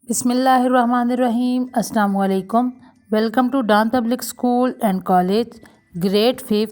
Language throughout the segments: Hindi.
बिस्मिल्लाहिर्रहमानिर्रहीम। अस्सलाम वालेकुम। Welcome to Dawn public school and college, grade 5,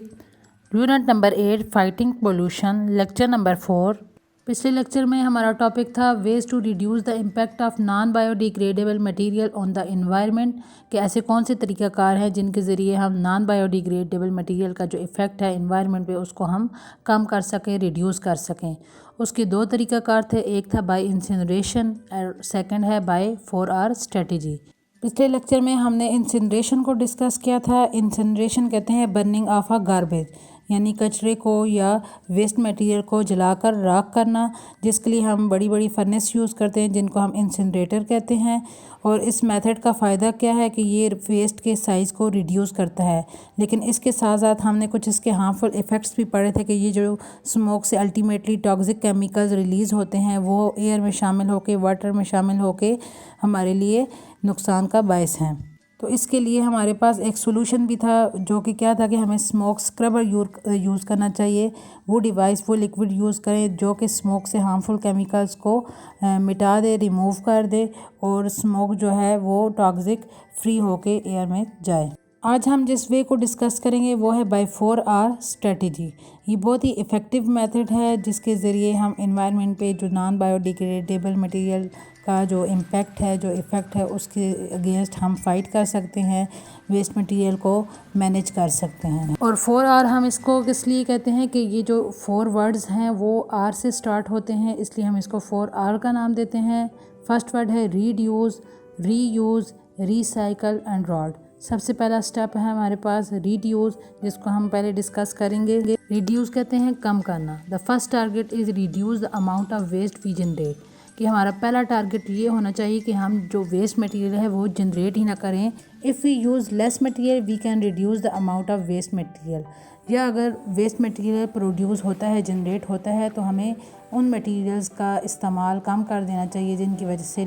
unit number 8, fighting pollution, lecture number 4। पिछले लेक्चर में हमारा टॉपिक था ways to reduce the impact of non biodegradable material on the environment, कि ऐसे कौन से तरीक़ाकार हैं जिनके ज़रिए हम नॉन बायोडिग्रेडेबल मटेरियल का जो इफ़ेक्ट है एनवायरनमेंट पे उसको हम कम कर सकें, रिड्यूस कर सकें। उसके दो तरीक़ाकार थे, एक था बाय इंसिनरेशन और सेकंड है बाय 4R स्ट्रेटजी। पिछले लेक्चर में हमने इंसिनरेशन को डिस्कस किया था। इंसिनरेशन कहते हैं बर्निंग ऑफ अ गार्बेज, यानी कचरे को या वेस्ट मटेरियल को जलाकर राख करना, जिसके लिए हम बड़ी बड़ी फर्नेस यूज़ करते हैं जिनको हम इंसिनरेटर कहते हैं। और इस मेथड का फ़ायदा क्या है कि ये वेस्ट के साइज़ को रिड्यूस करता है। लेकिन इसके साथ साथ हमने कुछ इसके हार्मफुल इफ़ेक्ट्स भी पढ़े थे कि ये जो स्मोक से अल्टीमेटली टॉक्सिक केमिकल्स रिलीज़ होते हैं वो एयर में शामिल होके, वाटर में शामिल होके हमारे लिए नुकसान का बायस हैं। तो इसके लिए हमारे पास एक सोल्यूशन भी था, जो कि क्या था कि हमें स्मोक स्क्रबर यूज़ करना चाहिए। वो डिवाइस, वो लिक्विड यूज़ करें जो कि स्मोक से हार्मफुल केमिकल्स को मिटा दे, रिमूव कर दे और स्मोक जो है वो टॉक्सिक फ्री होके एयर में जाए। आज हम जिस वे को डिस्कस करेंगे वो है बाय 4R स्ट्रेटजी। ये बहुत ही इफ़ेक्टिव मेथड है जिसके ज़रिए हम एनवायरनमेंट पे जो नॉन बायोडिग्रेडेबल मटेरियल का जो इम्पैक्ट है, जो इफ़ेक्ट है, उसके अगेंस्ट हम फाइट कर सकते हैं, वेस्ट मटेरियल को मैनेज कर सकते हैं। और 4R हम इसको किस लिए कहते हैं कि ये जो 4 वर्ड्स हैं वो R से स्टार्ट होते हैं, इसलिए हम इसको 4R का नाम देते हैं। फर्स्ट वर्ड है reduce, reuse, recycle and rod. सबसे पहला स्टेप है हमारे पास रिड्यूस, जिसको हम पहले डिस्कस करेंगे। रिड्यूस कहते हैं कम करना। The first target is reduce the amount of waste we generate, कि हमारा पहला टारगेट ये होना चाहिए कि हम जो वेस्ट मटेरियल है वो जनरेट ही ना करें। If we use less material we can reduce the amount of waste material, या अगर वेस्ट मटेरियल प्रोड्यूस होता है, जनरेट होता है, तो हमें उन मटेरियल्स का इस्तेमाल कम कर देना चाहिए जिनकी वजह से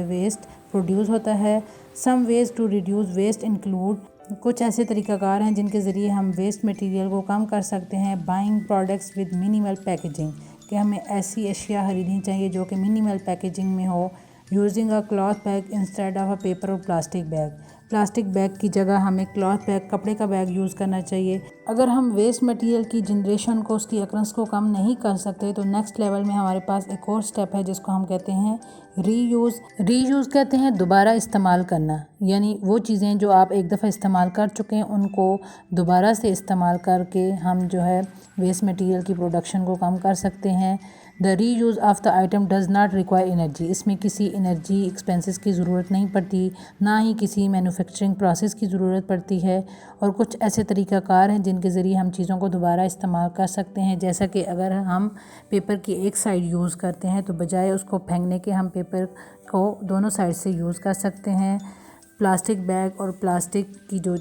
वेस्ट प्रोड्यूस होता है। Some ways to reduce waste include, कुछ ऐसे तरीक़ाकार हैं जिनके ज़रिए हम वेस्ट मटेरियल को कम कर सकते हैं। Buying products with minimal packaging, कि हमें ऐसी अशिया ख़रीदनी चाहिए जो कि मिनिमल पैकेजिंग में हो। Using a cloth bag instead of a paper और प्लास्टिक बैग, प्लास्टिक बैग की जगह हमें क्लॉथ बैग, कपड़े का बैग यूज़ करना चाहिए। अगर हम वेस्ट मटेरियल की जनरेशन को, उसकी अक्रंस को कम नहीं कर सकते तो नेक्स्ट लेवल में हमारे पास एक और स्टेप है जिसको हम कहते हैं रीयूज़। रीयूज़ कहते हैं दोबारा इस्तेमाल करना, यानी वो चीज़ें जो आप एक दफ़ा इस्तेमाल कर चुके हैं उनको दोबारा से इस्तेमाल करके हम जो है वेस्ट मटेरियल की प्रोडक्शन को कम कर सकते हैं। The reuse of the item does not require energy, इसमें किसी एनर्जी एक्सपेंसेस की ज़रूरत नहीं पड़ती, ना ही किसी मैन्युफैक्चरिंग प्रोसेस की ज़रूरत पड़ती है। और कुछ ऐसे तरीक़ाकार हैं जिनके ज़रिए हम चीज़ों को दोबारा इस्तेमाल कर सकते हैं, जैसा कि अगर हम पेपर की एक साइड यूज़ करते हैं तो बजाय उसको फेंकने के हम पेपर को दोनों साइड से यूज़ कर सकते हैं। प्लास्टिक बैग और प्लास्टिक की जो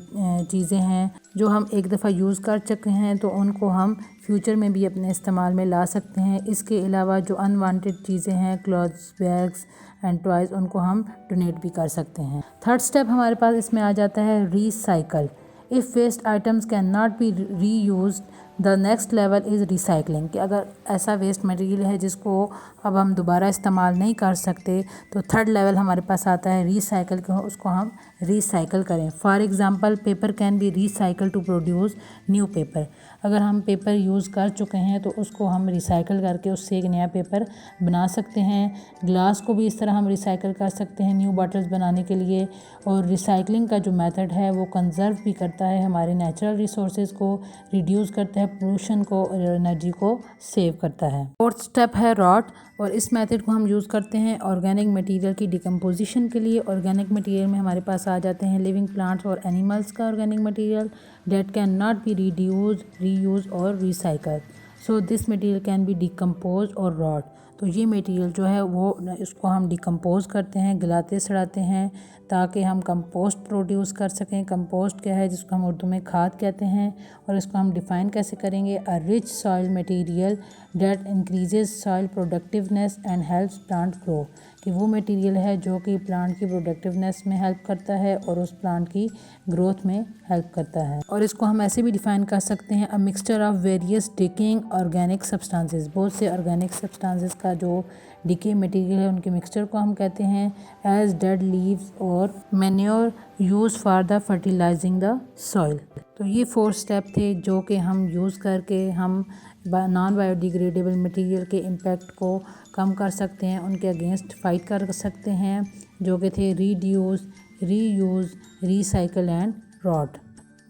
चीज़ें हैं जो हम एक दफ़ा यूज़ कर चुके हैं तो उनको हम फ्यूचर में भी अपने इस्तेमाल में ला सकते हैं। इसके अलावा जो अनवांटेड चीज़ें हैं, क्लॉथ्स, बैग्स एंड टॉयज़, उनको हम डोनेट भी कर सकते हैं। थर्ड स्टेप हमारे पास इसमें आ जाता है recycle. If waste items can not be reused the next level is recycling, कि अगर ऐसा वेस्ट मटेरियल है जिसको अब हम दोबारा इस्तेमाल नहीं कर सकते तो थर्ड लेवल हमारे पास आता है रीसाइकल, के उसको हम रीसाइकल करें। For example paper can be recycle to produce new paper, अगर हम पेपर यूज़ कर चुके हैं तो उसको हम रिसाइकल करके उससे एक नया पेपर बना सकते हैं। ग्लास को भी इस तरह हम रिसाइकल कर सकते हैं न्यू बॉटल्स बनाने के लिए। और रिसाइकलिंग का जो मेथड है वो कंजर्व भी करता है हमारे नेचुरल रिसोर्सेज को, रिड्यूस करता है पोल्यूशन को और एनर्जी को सेव करता है। फोर्थ स्टेप है रॉट, और इस मेथड को हम यूज़ करते हैं ऑर्गेनिक मटेरियल की डिकम्पोजिशन के लिए। ऑर्गेनिक मटेरियल में हमारे पास आ जाते हैं लिविंग प्लांट्स और एनिमल्स का organic material that cannot be reduced, reused or recycled. So this material can be decomposed or rot. तो ये मटेरियल जो है वो इसको हम डिकम्पोज करते हैं, गलाते सड़ाते हैं ताकि हम कंपोस्ट प्रोड्यूस कर सकें। कंपोस्ट क्या है, जिसको हम उर्दू में खाद कहते हैं, और इसको हम डिफ़ाइन कैसे करेंगे। A rich soil material that increases soil productiveness and helps plant grow, कि वो मटेरियल है जो कि प्लांट की प्रोडक्टिवनेस में हेल्प करता है और उस प्लांट की ग्रोथ में हेल्प करता है। और इसको हम ऐसे भी डिफाइन कर सकते हैं, a mixture of various decaying organic substances. बहुत से ऑर्गेनिक सब्सटेंसेस का जो डिके मटेरियल है उनके मिक्सचर को हम कहते हैं एज डेड लीव्स और manure use for the fertilising the soil. तो ये 4 स्टेप थे जो कि हम यूज़ करके हम नॉन बायोडिग्रेडेबल मटेरियल के इम्पैक्ट को कम कर सकते हैं, उनके अगेंस्ट फाइट कर सकते हैं, जो कि थे reduce, reuse, recycle and rot.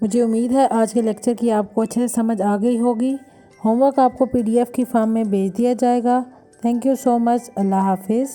मुझे उम्मीद है आज के लेक्चर की आपको अच्छे से समझ आ गई होगी। होमवर्क आपको PDF की फॉर्म में भेज दिया जाएगा। Thank you so much. अल्लाह हाफिज़।